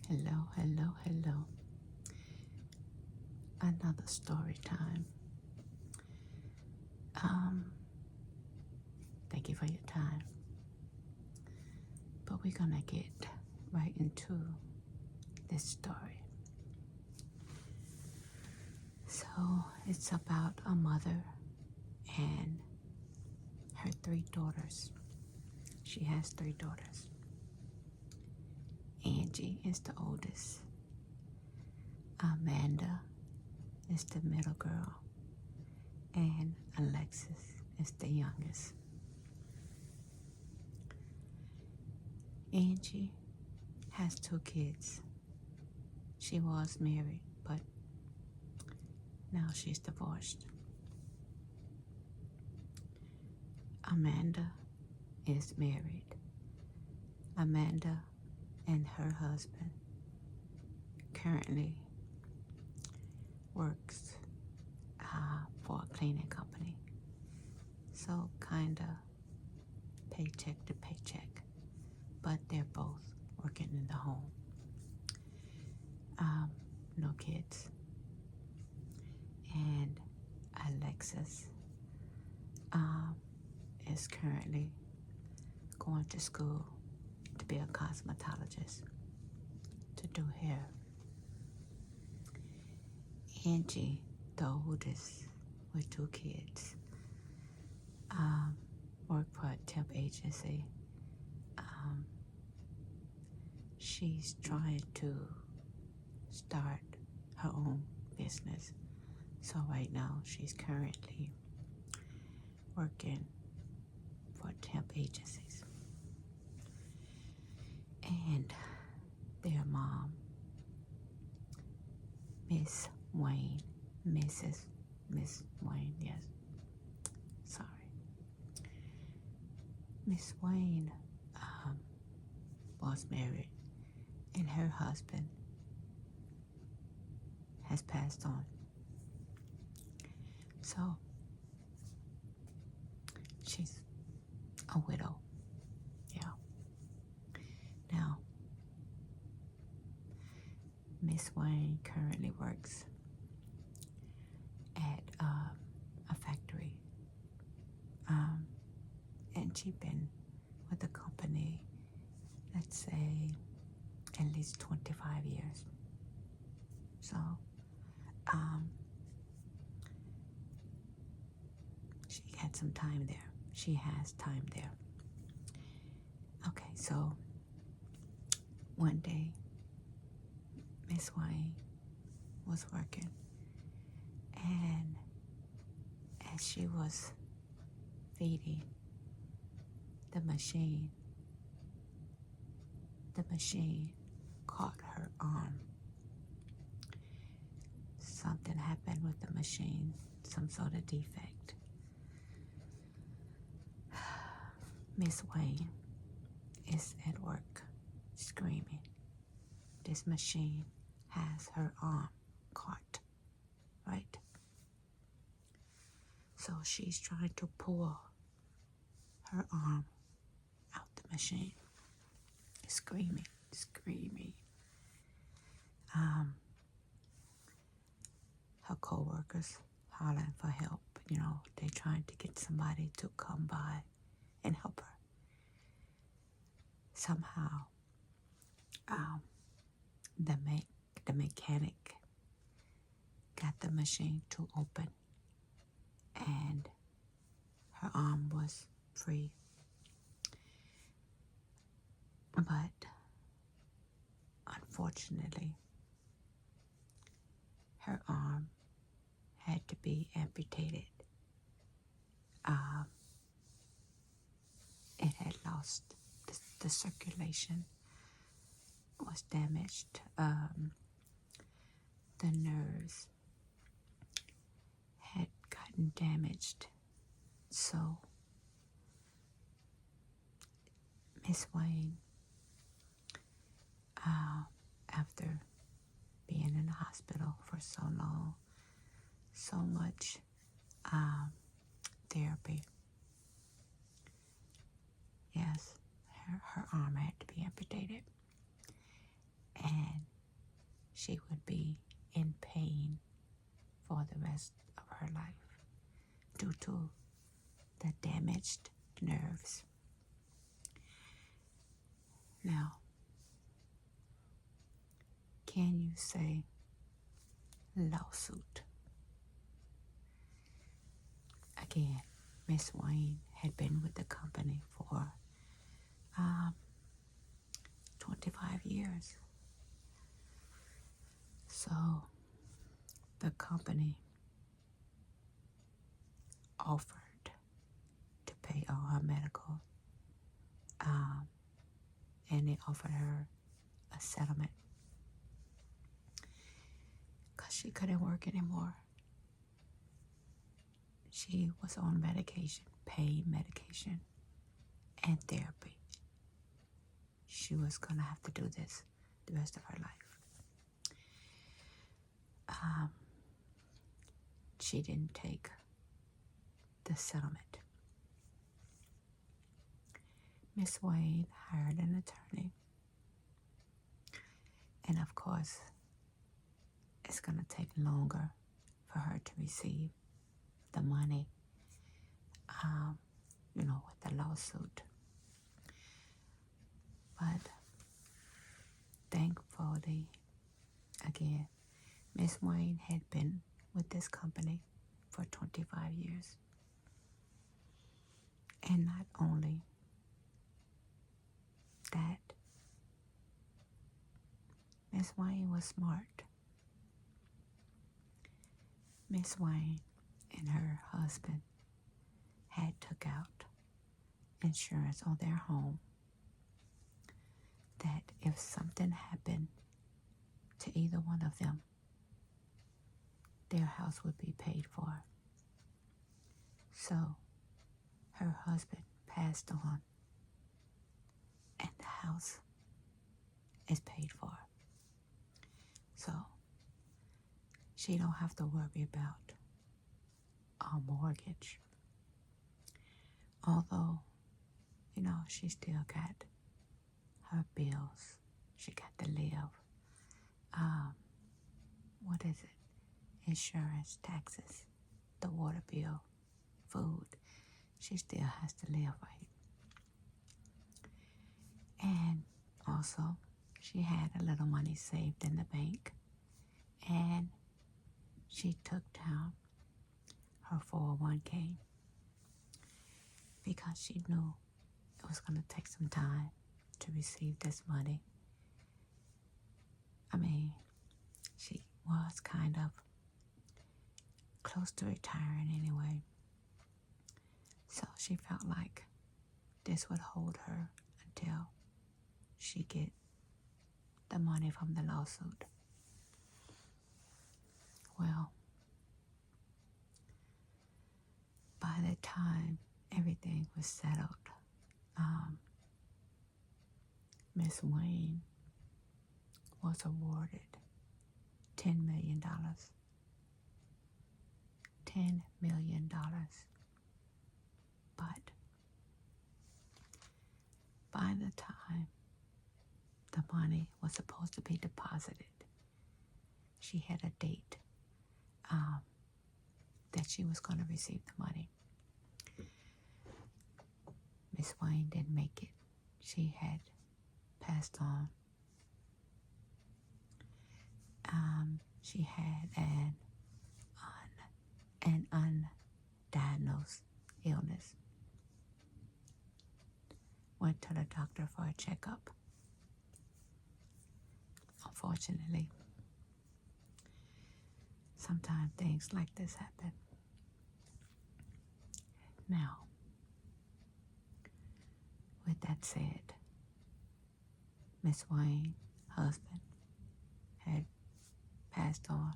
Hello, hello, hello. Another story time. Um, Thank you for your time. But we're gonna get right into this story. So it's about a mother and her 3 daughters. She has 3 daughters. Angie is the oldest. Amanda is the middle girl. And Alexis is the youngest. Angie has 2 kids. She was married, but now she's divorced. Amanda is married. Amanda and her husband currently works for a cleaning company. So kinda paycheck to paycheck, but they're both working in the home. No kids. And Alexis is currently going to school to be a cosmetologist to do hair. Angie, the oldest with 2 kids, worked for a temp agency. She's trying to start her own business. So right now she's currently working for temp agencies. And their mom, Miss Wayne, yes, sorry. Miss Wayne was married and her husband has passed on. So she's a widow. Yeah. Now, Miss Wayne currently works at a factory. And she's been with the company, let's say, at least 25 years. So, she had some time there. She has time there. Okay, so one day, Miss Wayne was working, and as she was feeding the machine caught her arm. Something happened with the machine, some sort of defect. Miss Wayne is at work screaming. This machine has her arm caught, right? So she's trying to pull her arm out the machine, screaming. Her co-workers hollering for help. They trying to get somebody to come by and help her. Somehow, the mechanic got the machine to open, and her arm was free. But unfortunately, her arm had to be amputated. It had lost the circulation, was damaged. The nerves had gotten damaged. So Miss Wayne, after being in the hospital for so long, so much therapy, yes, her arm had to be amputated. And she would be in pain for the rest of her life due to the damaged nerves. Now, can you say lawsuit? Again, Miss Wayne had been with the company for 25 years. So the company offered to pay all her medical, and they offered her a settlement because she couldn't work anymore. She was on medication, pain medication, and therapy. She was going to have to do this the rest of her life. She didn't take the settlement. Miss Wayne hired an attorney. And of course, it's going to take longer for her to receive the money, with the lawsuit. But thankfully, again, Miss Wayne had been with this company for 25 years. And not only that, Miss Wayne was smart. Miss Wayne and her husband had took out insurance on their home that if something happened to either one of them, their house would be paid for. So her husband passed on and the house is paid for. So she don't have to worry about a mortgage. Although, she still got her bills. She got to live. Insurance, taxes, the water bill, food. She still has to live right. And also, she had a little money saved in the bank. And she took down her 401k because she knew it was going to take some time to receive this money. She was kind of close to retiring anyway. So she felt like this would hold her until she get the money from the lawsuit. Well, by the time everything was settled, Miss Wayne was awarded $10 million. $10 million. But by the time the money was supposed to be deposited, she had a date that she was going to receive the money. Miss Wayne didn't make it. She had passed on. She had an undiagnosed illness. Went to the doctor for a checkup. Unfortunately, sometimes things like this happen. Now, with that said, Miss Wayne's husband had passed on,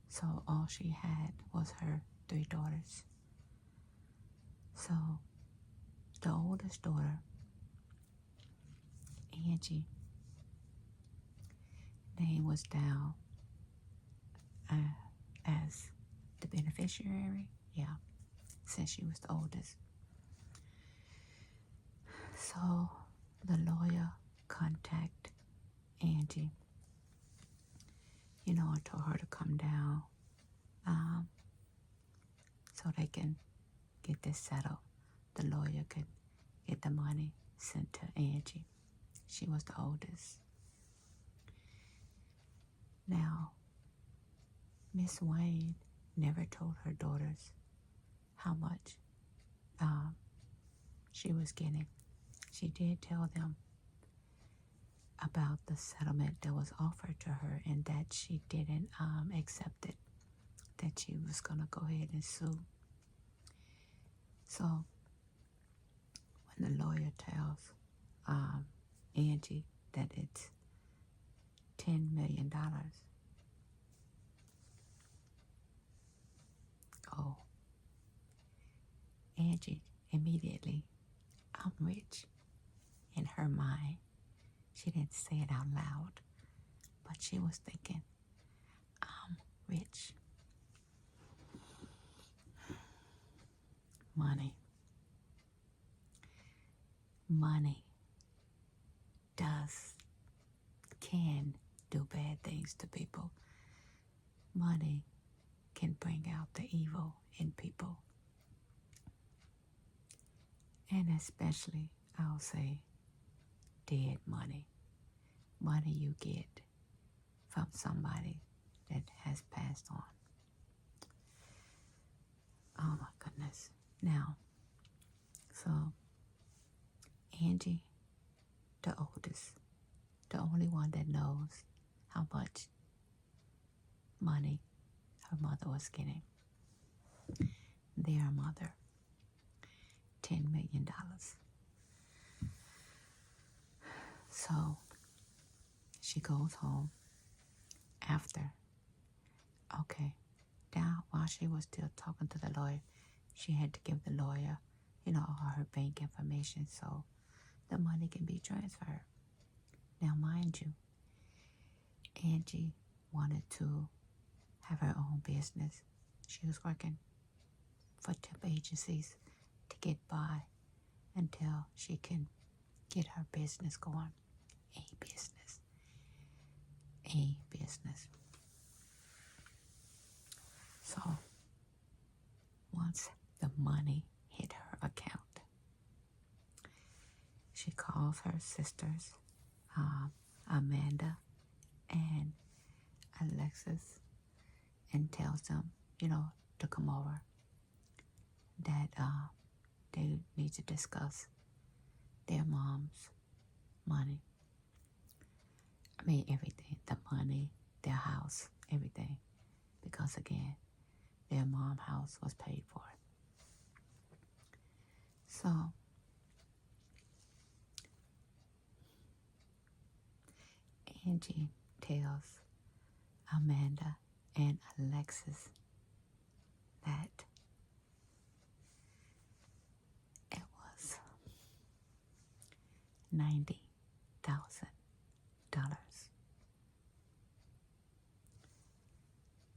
so all she had was her 3 daughters. So the oldest daughter, Angie, name was down as the beneficiary, since she was the oldest. So the lawyer contacted Angie I told her to come down so they can get this settled. The lawyer could get the money sent to Angie. She was the oldest. Now, Miss Wayne never told her daughters how much she was getting. She did tell them about the settlement that was offered to her and that she didn't accept it, that she was going to go ahead and sue. So when the lawyer tells Angie that it's $10 million, oh, Angie immediately, I'm rich, in her mind. She didn't say it out loud, but she was thinking, I'm rich. Money can do bad things to people. Money can bring out the evil in people. And especially, I'll say, dead money. Money you get from somebody that has passed on. Oh my goodness. Now, so Angie, the oldest, the only one that knows how much money her mother was getting. Their mother, $10 million. So she goes home after. Okay, now while she was still talking to the lawyer, she had to give the lawyer, all her bank information so the money can be transferred. Now, mind you, Angie wanted to have her own business. She was working for temp agencies to get by until she can get her business going. A business. So, once the money hit her account, she calls her sisters, Amanda and Alexis, and tells them, to come over, that they need to discuss their mom's money. I mean, everything. The money, their house, everything. Because again, their mom's house was paid for. So, Angie tells Amanda and Alexis that it was $90,000.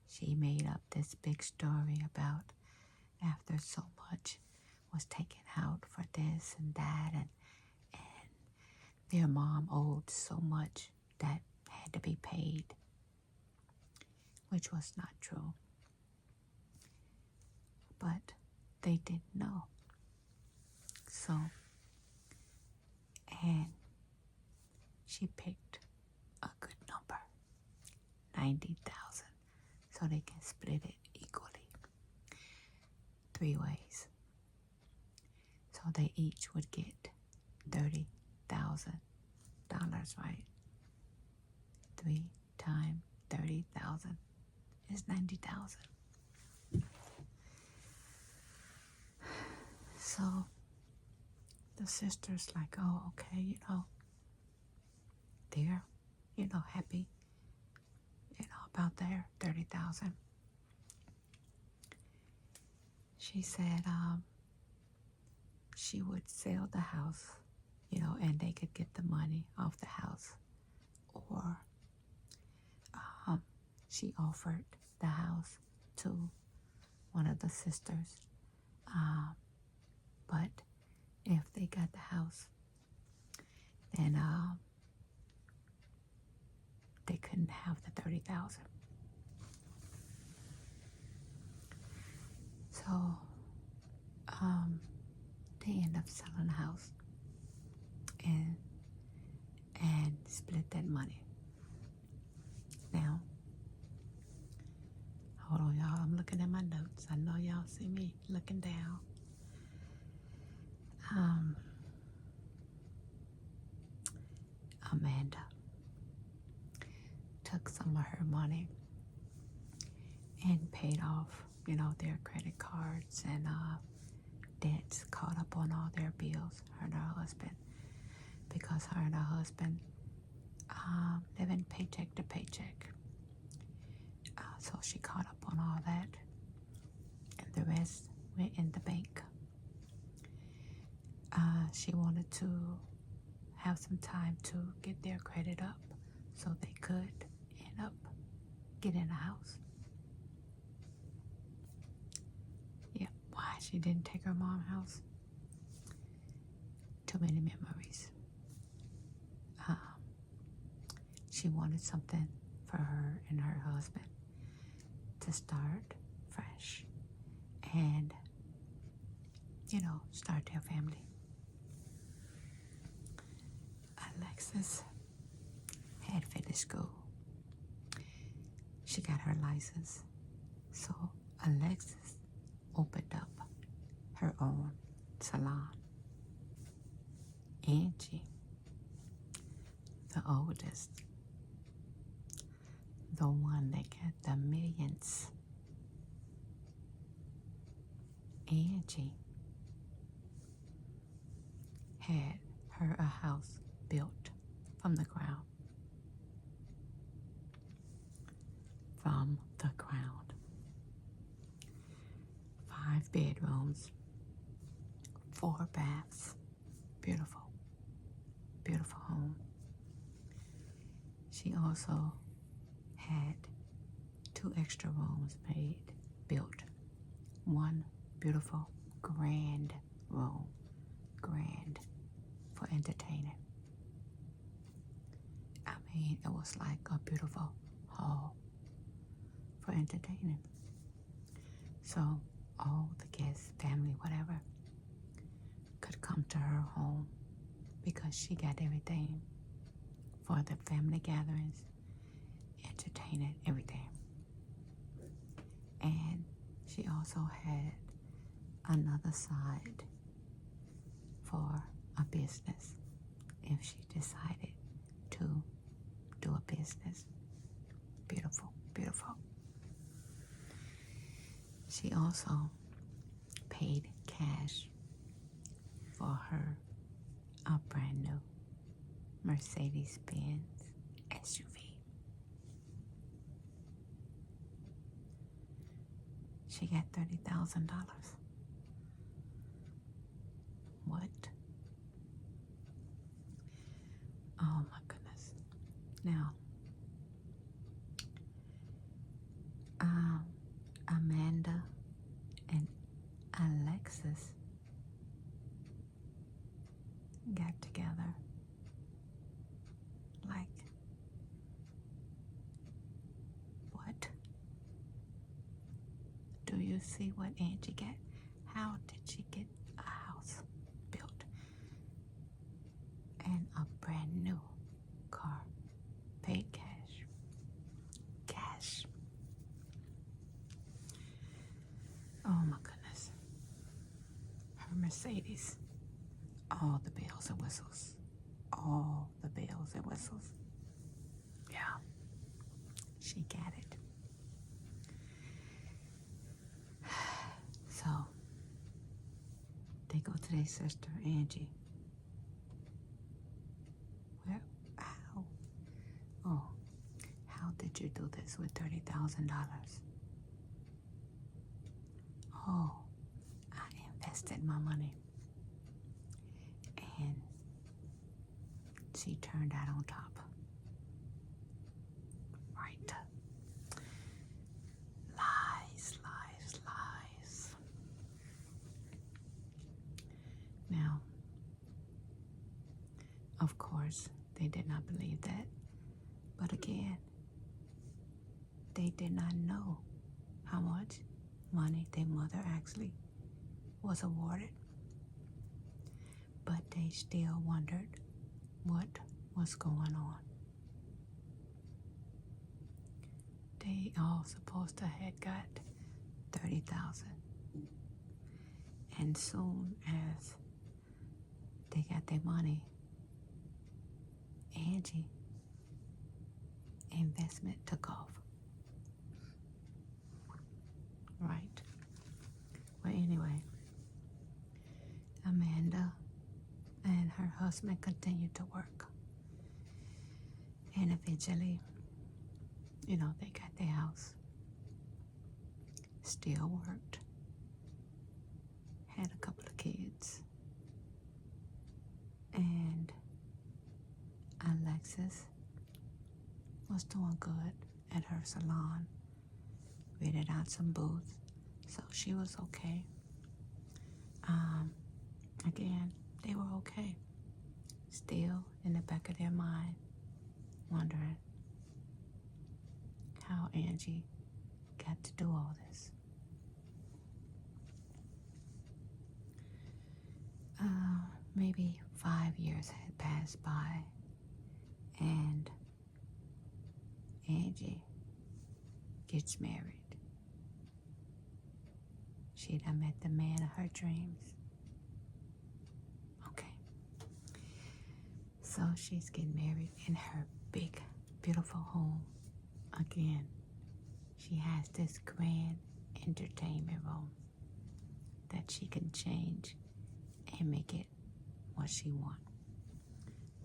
She made up this big story about after so much was taken out for this and that, and their mom owed so much that had to be paid, which was not true. But they didn't know. So, and she picked a good number, 90,000, so they can split it equally, 3 ways. So they each would get $30,000, right? 3 times 30,000 is 90,000. So the sister's like, oh, okay, they're, happy, about their 30,000. She said she would sell the house, and they could get the money off the house. Or she offered the house to one of the sisters. But if they got the house, then they couldn't have the 30,000. So they end up selling the house and split that money. Now, hold on, y'all. I'm looking at my notes. I know y'all see me looking down. Amanda took some of her money and paid off, their credit cards and debts, caught up on all their bills, her and her husband, because her and her husband living paycheck to paycheck. So she caught up on all that, and the rest went in the bank. She wanted to have some time to get their credit up so they could end up getting a house. Yeah, why she didn't take her mom's house? Too many memories. She wanted something for her and her husband to start fresh and, start their family. Alexis had finished school. She got her license. So Alexis opened up her own salon. Angie, the oldest, the one that got the millions, Angie had her a house built from the ground. From the ground. 5 bedrooms, 4 baths. Beautiful, beautiful home. She also had 2 extra rooms built. One beautiful, grand room, grand for entertaining. I mean, it was like a beautiful hall for entertaining. So all the guests, family, whatever, could come to her home because she got everything for the family gatherings, entertaining, everything. And she also had another side for a business if she decided to do a business. Beautiful, beautiful. She also paid cash for her a brand new Mercedes-Benz SUV. She got $30,000. What? Oh my goodness. Now, Amanda and Alexis got together like, what? Do you see what Angie got? How did she get a house built and a brand new car? Paid cash. Cash. Oh my goodness. Her Mercedes. All the bells and whistles. All the bells and whistles. Yeah. She got it. So, they go to their sister, Angie. Well, how? Oh, how did you do this with $30,000? Oh, I invested my money. And she turned out on top. Right. Lies, lies, lies. Now, of course, they did not believe that. But again, they did not know how much money their mother actually was awarded, but they still wondered what was going on. They all supposed to had got $30,000, and soon as they got their money, Angie investment took off. Right. Well, anyway, Amanda and her husband continued to work, and eventually, they got their house. Still worked. Had a couple of kids. And Alexis was doing good at her salon. Rented out some booths, so she was okay. Again, they were okay. Still in the back of their mind, wondering how Angie got to do all this. Maybe 5 years had passed by, and Angie gets married. She done met the man of her dreams. Okay. So she's getting married in her big, beautiful home. Again, she has this grand entertainment room that she can change and make it what she wants.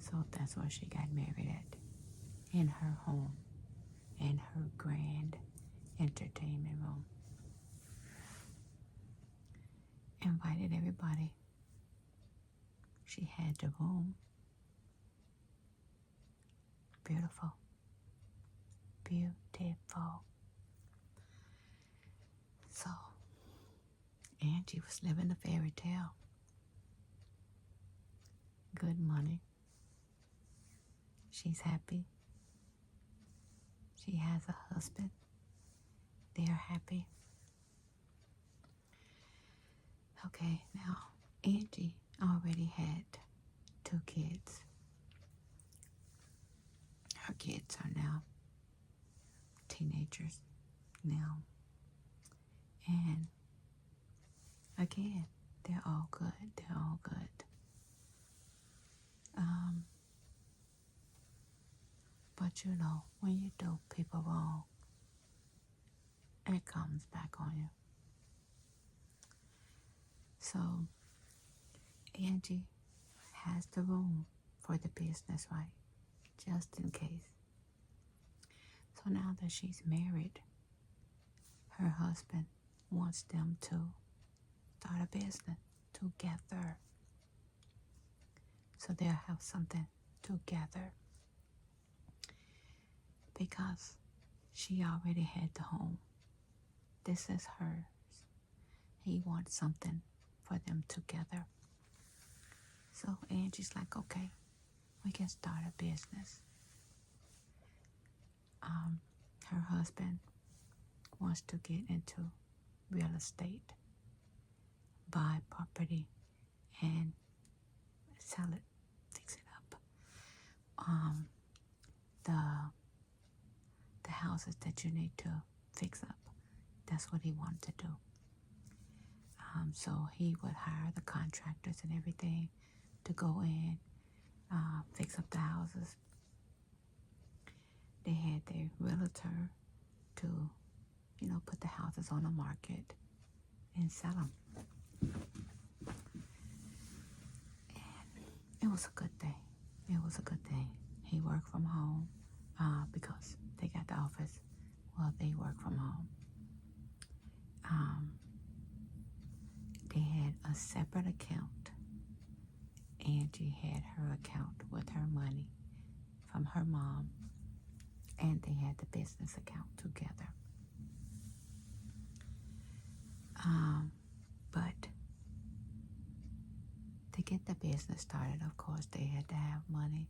So that's where she got married at, in her home, in her grand entertainment room. Invited everybody. She had the room. Beautiful. Beautiful. So, Angie was living a fairy tale. Good money. She's happy. She has a husband. They're happy. Okay, now Angie already had 2 kids. Her kids are now teenagers now. And again, they're all good. They're all good. But when you do people wrong, it comes back on you. So Angie has the room for the business, right? Just in case. So now that she's married, her husband wants them to start a business together. So they'll have something together. Because she already had the home. This is hers. He wants something for them together. So Angie's like, okay, we can start a business. Her husband wants to get into real estate, buy property, and sell it, fix it up. The houses that you need to fix up, that's what he wanted to do. So he would hire the contractors and everything to go in, fix up the houses. They had their realtor to, put the houses on the market and sell them. And it was a good thing. It was a good thing. He worked from home because they got the office. Well, they work from home. They had a separate account. Angie had her account with her money from her mom, and they had the business account together. But to get the business started, of course, they had to have money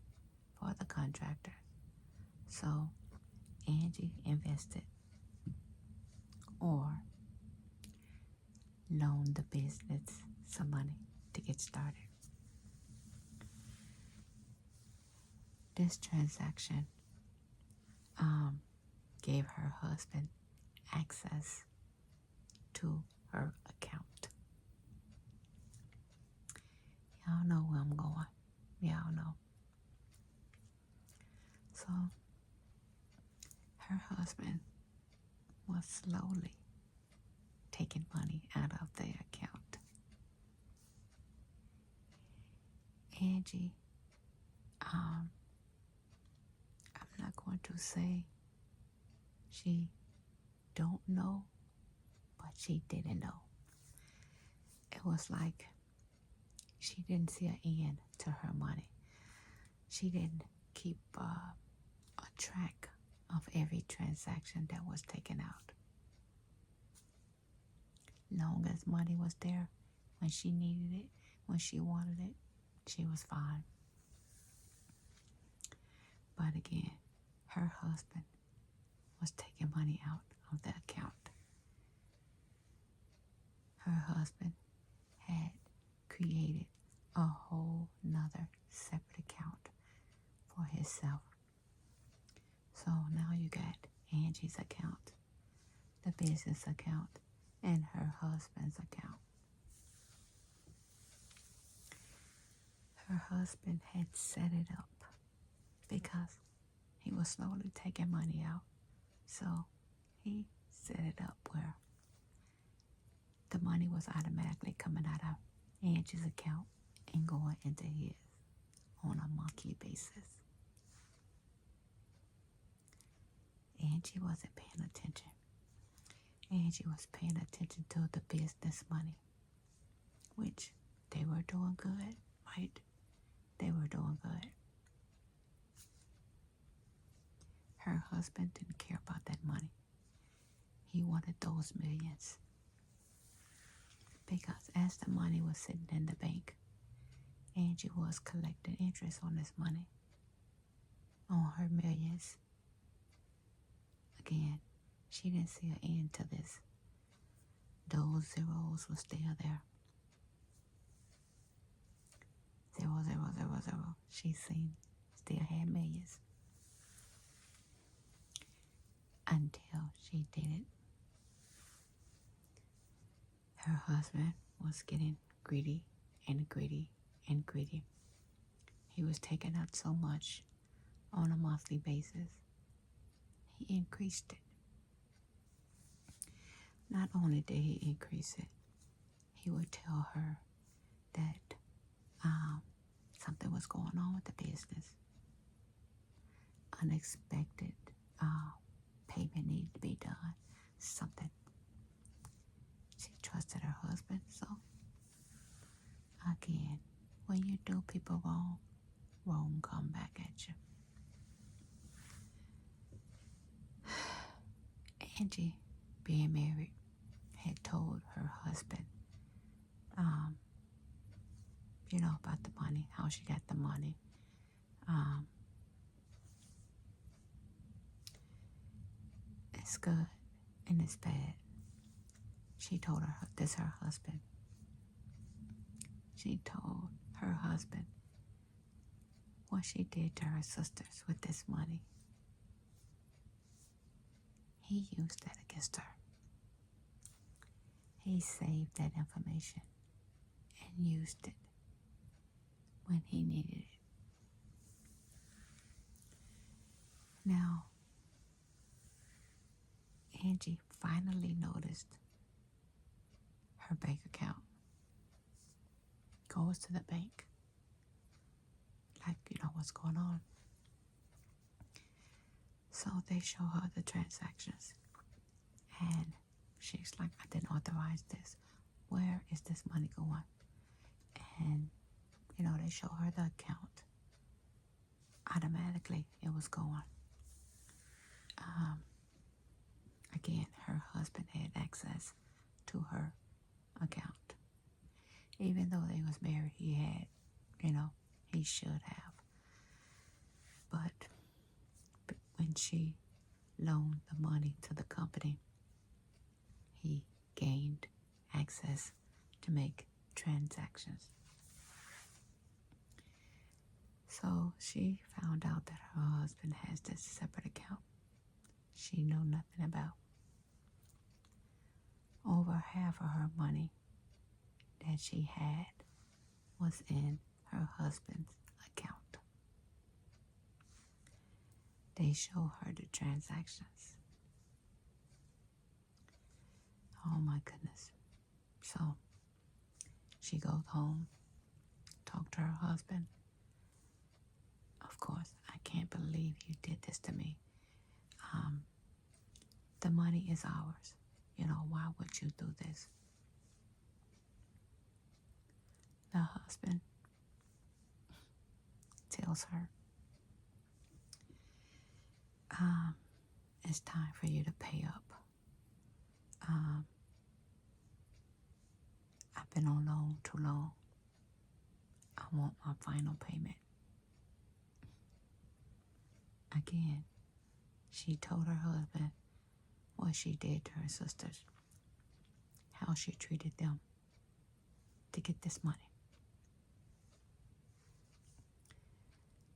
for the contractors. So Angie invested, or loaned the business some money to get started. This transaction gave her husband access to her account. Y'all know where I'm going. Y'all know. So her husband was slowly taking money out of their account. Angie, I'm not going to say she don't know, but she didn't know. It was like she didn't see an end to her money. She didn't keep a track of every transaction that was taken out. Long as money was there, when she needed it, when she wanted it, she was fine. But again, her husband was taking money out of the account. Her husband had created a whole nother separate account for himself. So now you got Angie's account, the business account, and her husband's account. Her husband had set it up because he was slowly taking money out. So he set it up where the money was automatically coming out of Angie's account and going into his on a monthly basis. Angie wasn't paying attention. Angie was paying attention to the business money, which they were doing good, right? They were doing good. Her husband didn't care about that money. He wanted those millions. Because as the money was sitting in the bank, Angie was collecting interest on this money, on her millions. Again, she didn't see an end to this. Those zeros were still there. 0, 0, 0, 0. She still had millions. Until she didn't. Her husband was getting greedy and greedy and greedy. He was taking out so much on a monthly basis. He increased it. Not only did he increase it, he would tell her that something was going on with the business. Unexpected payment needed to be done. Something. She trusted her husband, so again, when you do people wrong, wrong come back at you. Angie, being married, had told her husband, about the money, how she got the money. It's good and it's bad. She told her husband. She told her husband what she did to her sisters with this money. He used that against her. He saved that information and used it when he needed it. Now, Angie finally noticed her bank account. Goes to the bank. Like, what's going on? So they show her the transactions. And she's like, I didn't authorize this. Where is this money going? And, they show her the account. Automatically, it was going. Again, her husband had access to her account. Even though they was married, he had, he should have. But when she loaned the money to the company, he gained access to make transactions. So she found out that her husband has this separate account she knew nothing about. Over half of her money that she had was in her husband's account. They show her the transactions. Oh my goodness. So she goes home, talk to her husband. Of course, I can't believe you did this to me. The money is ours. Why would you do this? The husband tells her, it's time for you to pay up. I've been on loan too long. I want my final payment. Again, she told her husband what she did to her sisters, how she treated them to get this money.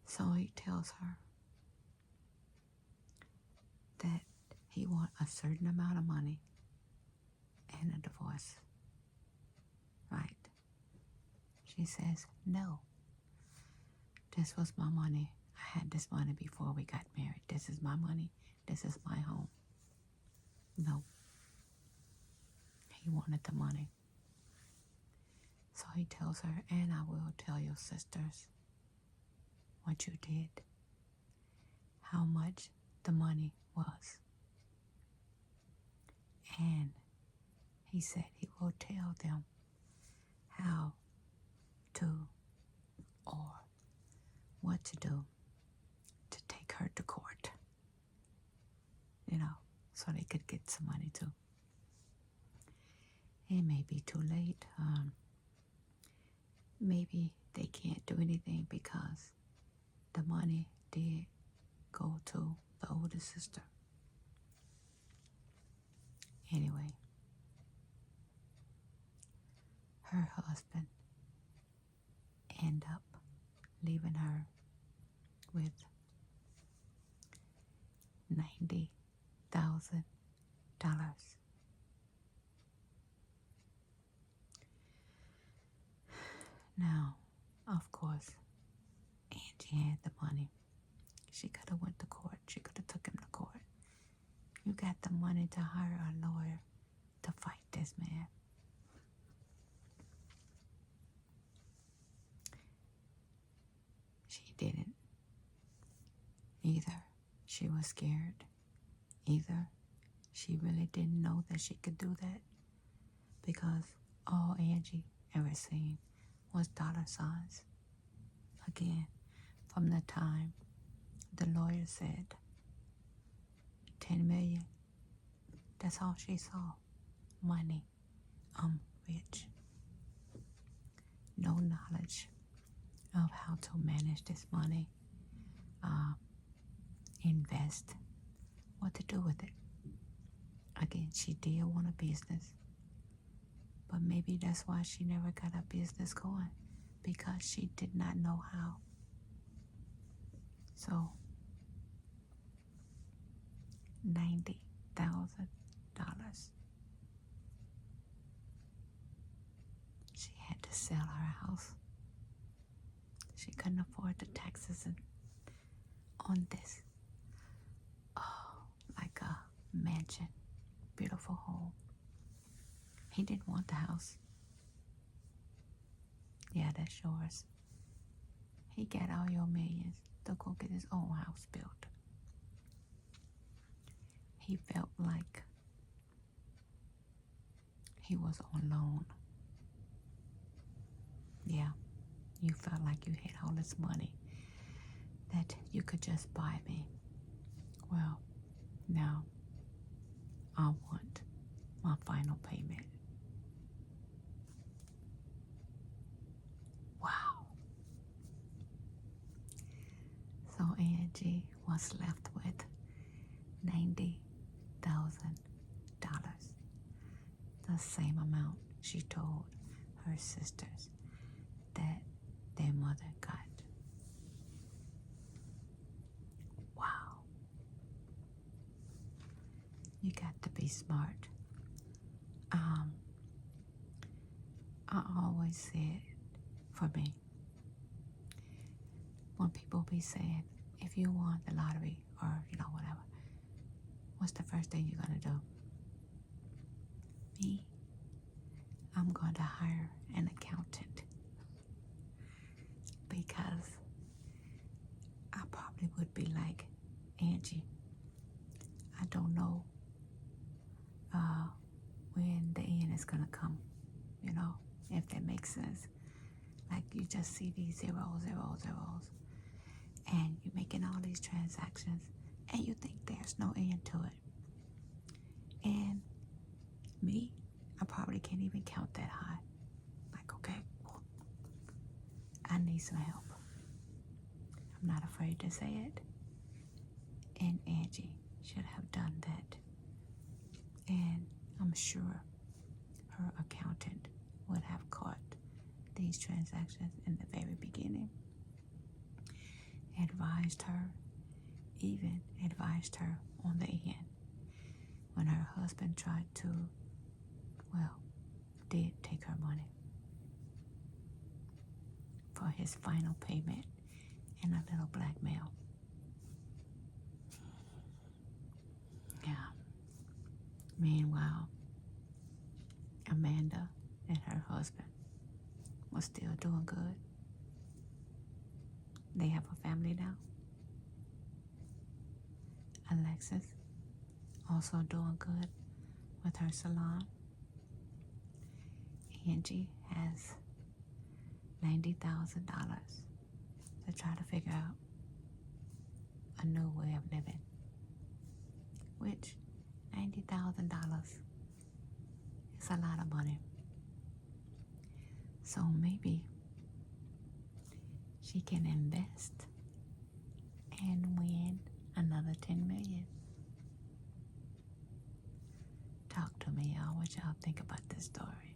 So he tells her that he wants a certain amount of money and a divorce. Right? She says, no. This was my money. I had this money before we got married. This is my money. This is my home. No. He wanted the money. So he tells her, and I will tell your sisters what you did, how much the money was. And he said he will tell them how to or what to do to take her to court, so they could get some money too. It may be too late. Maybe they can't do anything because the money did go to the older sister. Anyway, her husband ended up leaving her with $90,000. Now, of course, Angie had the money. She could have went to court. She could have took him to court. You got the money to hire a lawyer to fight this man. She didn't. Either she was scared. Either she really didn't know that she could do that, because all Angie ever seen was dollar signs. Again, from the time the lawyer said 10 million, that's all she saw. Money. I'm rich. No knowledge of how to manage this money, invest, what to do with it. Again, she did want a business, but maybe that's why she never got a business going, because she did not know how. So, $90,000. She had to sell her house. She couldn't afford the taxes on this. Oh, like a mansion, beautiful home. He didn't want the house. Yeah, that's yours. He got all your millions to go get his own house built. He felt like he was on loan. Yeah, you felt like you had all this money that you could just buy me. Well, now I want my final payment. Wow. So Angie was left with $90,000, the same amount she told her sisters that their mother got. Wow. You got to be smart. I always said, for me, when people be saying, if you won the lottery or, whatever, what's the first thing you're going to do? Me, I'm going to hire an accountant because I probably would be like, Angie, I don't know when the end is going to come, if that makes sense. Like you just see these zeros, and you're making all these transactions, and you think there's no end to it. And me, I probably can't even count that high. Like, okay, I need some help. I'm not afraid to say it. And Angie should have done that. And I'm sure her accountant would have caught these transactions in the very beginning, even advised her on the end when her husband tried to, did take her money for his final payment and a little blackmail. Yeah. Meanwhile, Amanda and her husband was still doing good. They have a family now. Alexis also doing good with her salon. Angie has $90,000 to try to figure out a new way of living, which $90,000 is a lot of money. So maybe she can invest and win another 10 million. Talk to me, y'all. What y'all think about this story?